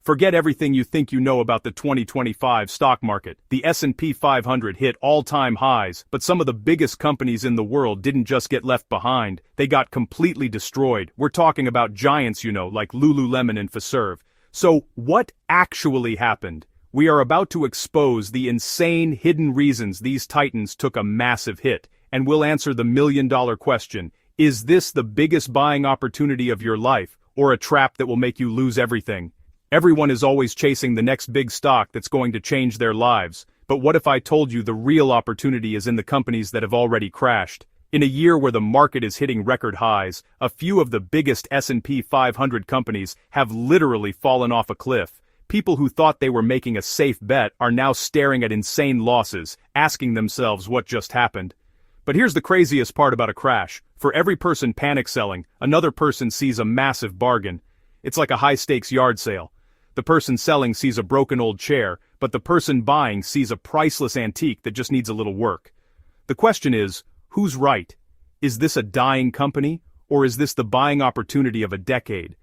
Forget everything you think you know about the 2025 stock market. The S&P 500 hit all-time highs, but some of the biggest companies in the world didn't just get left behind, they got completely destroyed. We're talking about giants, like Lululemon and Fiserv. So, what actually happened? We are about to expose the insane hidden reasons these titans took a massive hit, and we'll answer the million-dollar question: is this the biggest buying opportunity of your life, or a trap that will make you lose everything? Everyone is always chasing the next big stock that's going to change their lives, but what if I told you the real opportunity is in the companies that have already crashed? In a year where the market is hitting record highs, a few of the biggest S&P 500 companies have literally fallen off a cliff. People who thought they were making a safe bet are now staring at insane losses, asking themselves what just happened. But here's the craziest part about a crash. For every person panic selling, another person sees a massive bargain. It's like a high-stakes yard sale. The person selling sees a broken old chair, but the person buying sees a priceless antique that just needs a little work. The question is, who's right? Is this a dying company, or is this the buying opportunity of a decade?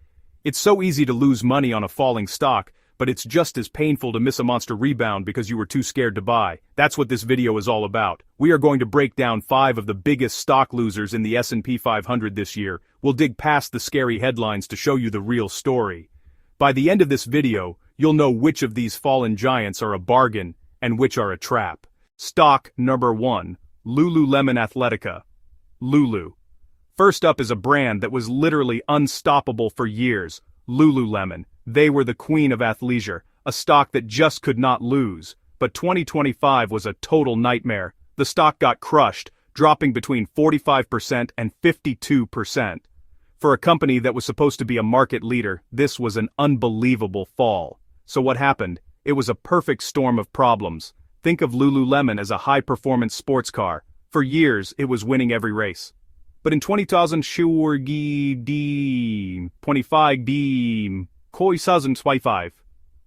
It's so easy to lose money on a falling stock, but it's just as painful to miss a monster rebound because you were too scared to buy. That's what this video is all about. We are going to break down 5 of the biggest stock losers in the S&P 500 this year. We'll dig past the scary headlines to show you the real story. By the end of this video, you'll know which of these fallen giants are a bargain and which are a trap. Stock number 1, Lululemon Athletica. Lulu. First up is a brand that was literally unstoppable for years, Lululemon. They were the queen of athleisure, a stock that just could not lose. But 2025 was a total nightmare. The stock got crushed, dropping between 45% and 52%. For a company that was supposed to be a market leader, this was an unbelievable fall. So what happened? It was a perfect storm of problems. Think of Lululemon as a high-performance sports car. For years, it was winning every race. But in 2025,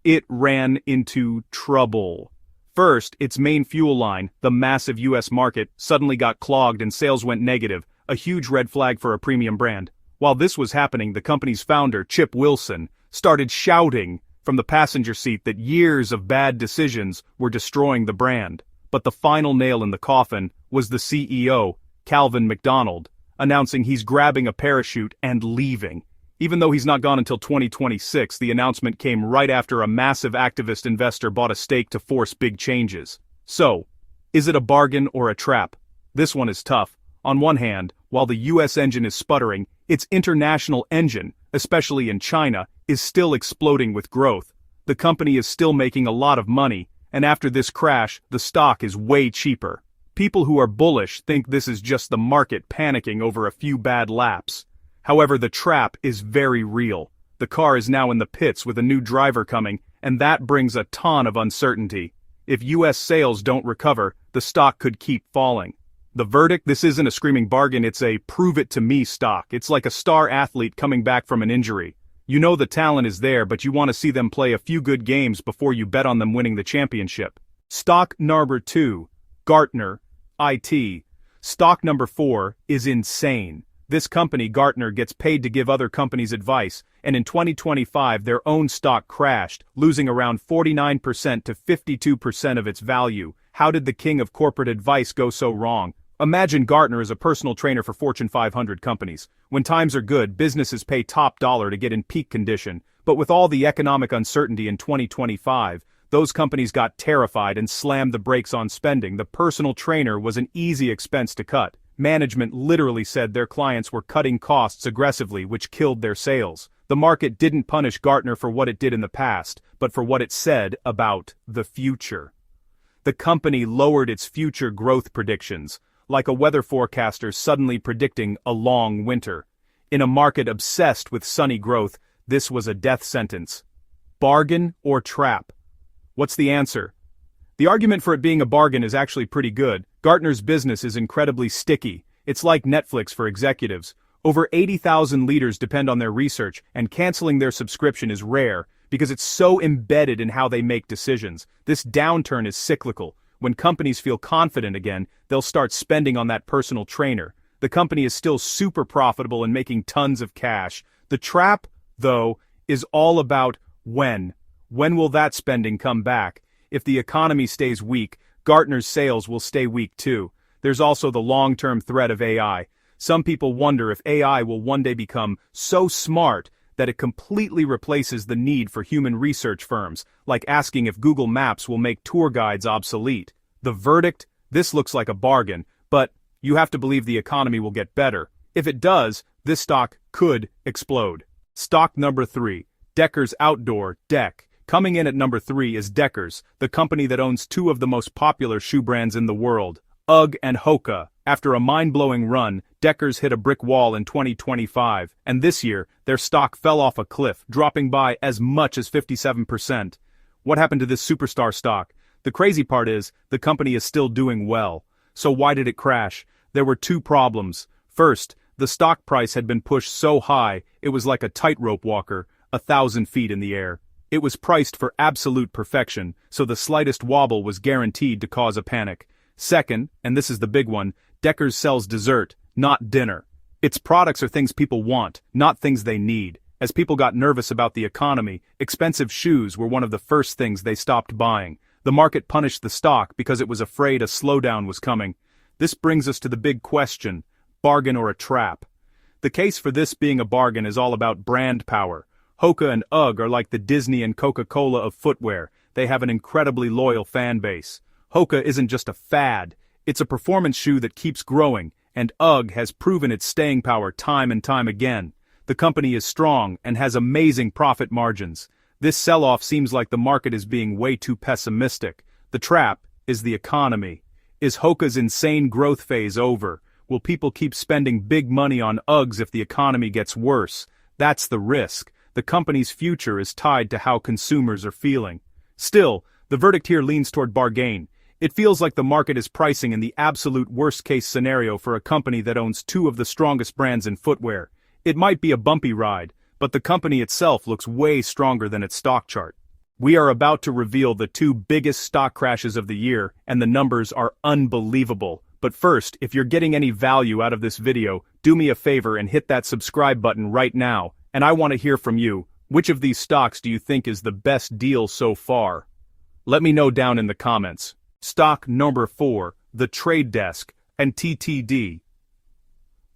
it ran into trouble. First, its main fuel line, the massive US market, suddenly got clogged and sales went negative, a huge red flag for a premium brand. While this was happening, the company's founder, Chip Wilson, started shouting from the passenger seat that years of bad decisions were destroying the brand. But the final nail in the coffin was the CEO, Calvin McDonald, announcing he's grabbing a parachute and leaving. Even though he's not gone until 2026, the announcement came right after a massive activist investor bought a stake to force big changes. So, is it a bargain or a trap? This one is tough. On one hand, while the US engine is sputtering, its international engine, especially in China, is still exploding with growth. The company is still making a lot of money, and after this crash, the stock is way cheaper. People who are bullish think this is just the market panicking over a few bad laps. However, the trap is very real. The car is now in the pits with a new driver coming, and that brings a ton of uncertainty. If US sales don't recover, the stock could keep falling. The verdict: this isn't a screaming bargain, it's a prove-it-to-me stock. It's like a star athlete coming back from an injury. You know the talent is there, but you want to see them play a few good games before you bet on them winning the championship. Stock number 2, Gartner, IT. Stock number 4 is insane. This company, Gartner, gets paid to give other companies advice, and in 2025 their own stock crashed, losing around 49% to 52% of its value. How did the king of corporate advice go so wrong? Imagine Gartner as a personal trainer for Fortune 500 companies. When times are good, businesses pay top dollar to get in peak condition, but with all the economic uncertainty in 2025, those companies got terrified and slammed the brakes on spending. The personal trainer was an easy expense to cut. Management literally said their clients were cutting costs aggressively, which killed their sales. The market didn't punish Gartner for what it did in the past, but for what it said about the future. The company lowered its future growth predictions, like a weather forecaster suddenly predicting a long winter. In a market obsessed with sunny growth, this was a death sentence. Bargain or trap? What's the answer? The argument for it being a bargain is actually pretty good. Gartner's business is incredibly sticky. It's like Netflix for executives. Over 80,000 leaders depend on their research, and canceling their subscription is rare because it's so embedded in how they make decisions. This downturn is cyclical. When companies feel confident again, they'll start spending on that personal trainer. The company is still super profitable and making tons of cash. The trap, though, is all about when. When will that spending come back? If the economy stays weak, Gartner's sales will stay weak too. There's also the long-term threat of AI. Some people wonder if AI will one day become so smart that it completely replaces the need for human research firms, like asking if Google Maps will make tour guides obsolete. The verdict? This looks like a bargain, but you have to believe the economy will get better. If it does, this stock could explode. Stock number 3, Deckers Outdoor, DEC. Coming in at number 3 is Deckers, the company that owns two of the most popular shoe brands in the world, UGG and Hoka. After a mind-blowing run, Deckers hit a brick wall in 2025, and this year, their stock fell off a cliff, dropping by as much as 57%. What happened to this superstar stock? The crazy part is, the company is still doing well. So why did it crash? There were two problems. First, the stock price had been pushed so high, it was like a tightrope walker, 1,000 feet in the air. It was priced for absolute perfection, so the slightest wobble was guaranteed to cause a panic. Second, and this is the big one, Deckers sells dessert, not dinner. Its products are things people want, not things they need. As people got nervous about the economy, expensive shoes were one of the first things they stopped buying. The market punished the stock because it was afraid a slowdown was coming. This brings us to the big question, bargain or a trap? The case for this being a bargain is all about brand power. Hoka and UGG are like the Disney and Coca-Cola of footwear. They have an incredibly loyal fan base. Hoka isn't just a fad, it's a performance shoe that keeps growing, and UGG has proven its staying power time and time again. The company is strong and has amazing profit margins. This sell-off seems like the market is being way too pessimistic. The trap is the economy. Is Hoka's insane growth phase over? Will people keep spending big money on UGGs if the economy gets worse? That's the risk. The company's future is tied to how consumers are feeling. Still, the verdict here leans toward bargain. It feels like the market is pricing in the absolute worst-case scenario for a company that owns two of the strongest brands in footwear. It might be a bumpy ride, but the company itself looks way stronger than its stock chart. We are about to reveal the two biggest stock crashes of the year, and the numbers are unbelievable. But first, if you're getting any value out of this video, do me a favor and hit that subscribe button right now. And I want to hear from you. Which of these stocks do you think is the best deal so far? Let me know down in the comments. Stock number 4, The Trade Desk, and TTD.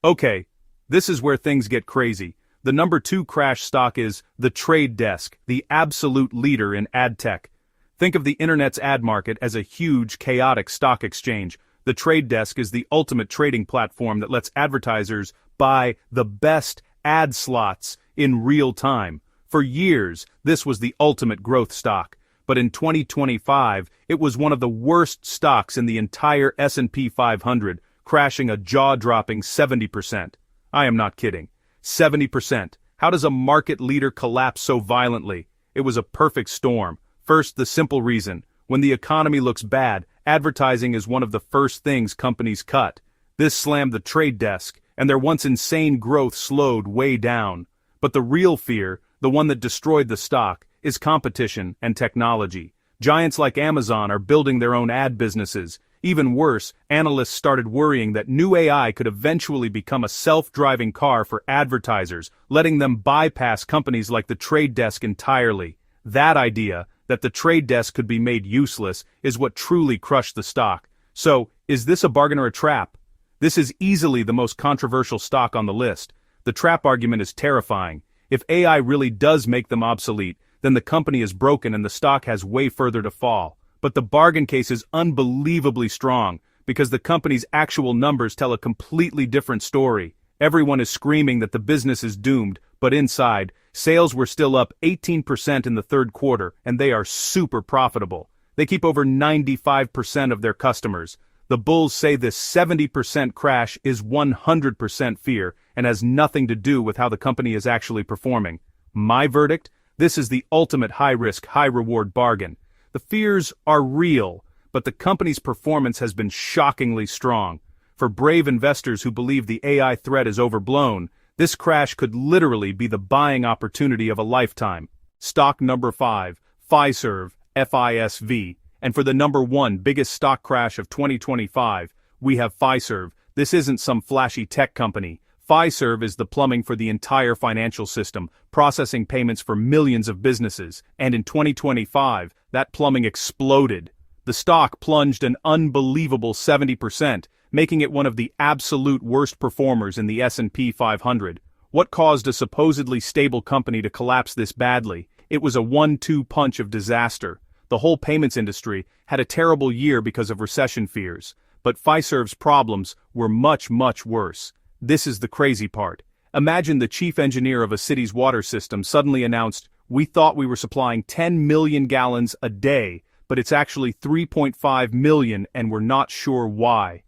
Okay, this is where things get crazy. The number 2 crash stock is The Trade Desk, the absolute leader in ad tech. Think of the internet's ad market as a huge, chaotic stock exchange. The Trade Desk is the ultimate trading platform that lets advertisers buy the best ad slots in real time. For years, this was the ultimate growth stock. But in 2025, it was one of the worst stocks in the entire S&P 500, crashing a jaw-dropping 70%. I am not kidding. 70%. How does a market leader collapse so violently? It was a perfect storm. First, the simple reason. When the economy looks bad, advertising is one of the first things companies cut. This slammed the Trade Desk, and their once insane growth slowed way down. But the real fear, the one that destroyed the stock, is competition and technology. Giants like Amazon are building their own ad businesses. Even worse, analysts started worrying that new AI could eventually become a self-driving car for advertisers, letting them bypass companies like the Trade Desk entirely. That idea, that the Trade Desk could be made useless, is what truly crushed the stock. So, is this a bargain or a trap? This is easily the most controversial stock on the list. The trap argument is terrifying. If AI really does make them obsolete, then the company is broken and the stock has way further to fall. But the bargain case is unbelievably strong, because the company's actual numbers tell a completely different story. Everyone is screaming that the business is doomed, but inside, sales were still up 18% in the third quarter, and they are super profitable. They keep over 95% of their customers. The bulls say this 70% crash is 100% fear and has nothing to do with how the company is actually performing. My verdict? This is the ultimate high-risk, high-reward bargain. The fears are real, but the company's performance has been shockingly strong. For brave investors who believe the AI threat is overblown, this crash could literally be the buying opportunity of a lifetime. Stock number 5, Fiserv, FISV. And for the number 1 biggest stock crash of 2025, we have Fiserv. This isn't some flashy tech company. Fiserv is the plumbing for the entire financial system, processing payments for millions of businesses, and in 2025, that plumbing exploded. The stock plunged an unbelievable 70%, making it one of the absolute worst performers in the S&P 500. What caused a supposedly stable company to collapse this badly? It was a 1-2 punch of disaster. The whole payments industry had a terrible year because of recession fears, but Fiserv's problems were much, much worse. This is the crazy part. Imagine the chief engineer of a city's water system suddenly announced, "We thought we were supplying 10 million gallons a day, but it's actually 3.5 million and we're not sure why."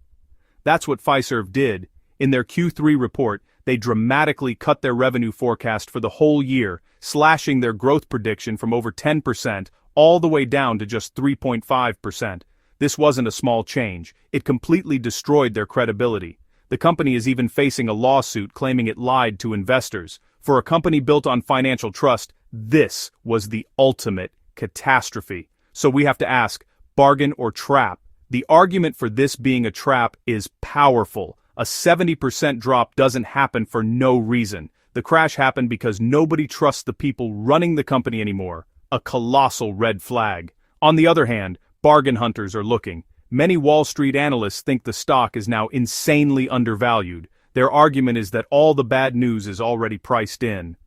That's what Fiserv did. In their Q3 report, they dramatically cut their revenue forecast for the whole year, slashing their growth prediction from over 10% all the way down to just 3.5%. This wasn't a small change. It completely destroyed their credibility. The company is even facing a lawsuit claiming it lied to investors. For a company built on financial trust, this was the ultimate catastrophe. So we have to ask, bargain or trap? The argument for this being a trap is powerful. A 70% drop doesn't happen for no reason. The crash happened because nobody trusts the people running the company anymore. A colossal red flag. On the other hand, bargain hunters are looking. Many Wall Street analysts think the stock is now insanely undervalued. Their argument is that all the bad news is already priced in.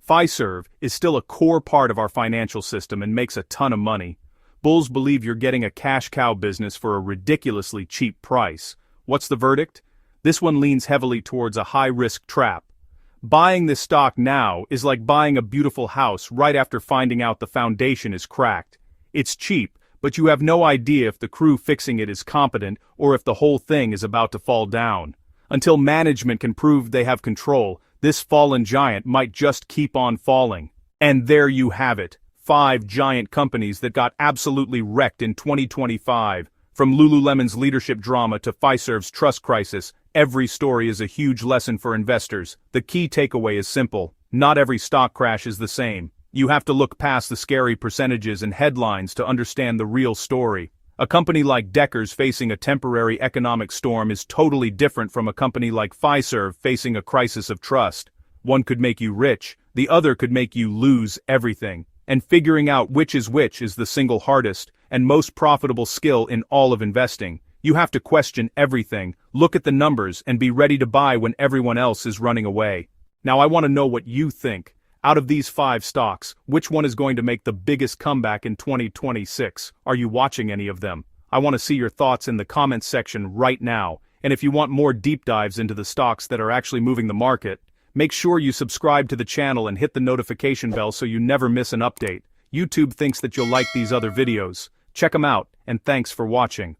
Fiserv is still a core part of our financial system and makes a ton of money. Bulls believe you're getting a cash cow business for a ridiculously cheap price. What's the verdict? This one leans heavily towards a high-risk trap. Buying this stock now is like buying a beautiful house right after finding out the foundation is cracked. It's cheap, but you have no idea if the crew fixing it is competent or if the whole thing is about to fall down. Until management can prove they have control, this fallen giant might just keep on falling. And there you have it. 5 giant companies that got absolutely wrecked in 2025. From Lululemon's leadership drama to Fiserv's trust crisis, every story is a huge lesson for investors. The key takeaway is simple. Not every stock crash is the same. You have to look past the scary percentages and headlines to understand the real story. A company like Deckers facing a temporary economic storm is totally different from a company like Fiserv facing a crisis of trust. One could make you rich, the other could make you lose everything. And figuring out which is the single hardest and most profitable skill in all of investing. You have to question everything, look at the numbers, and be ready to buy when everyone else is running away. Now I want to know what you think. Out of these 5 stocks, which one is going to make the biggest comeback in 2026? Are you watching any of them? I want to see your thoughts in the comments section right now. And if you want more deep dives into the stocks that are actually moving the market, make sure you subscribe to the channel and hit the notification bell so you never miss an update. YouTube thinks that you'll like these other videos. Check them out, and thanks for watching.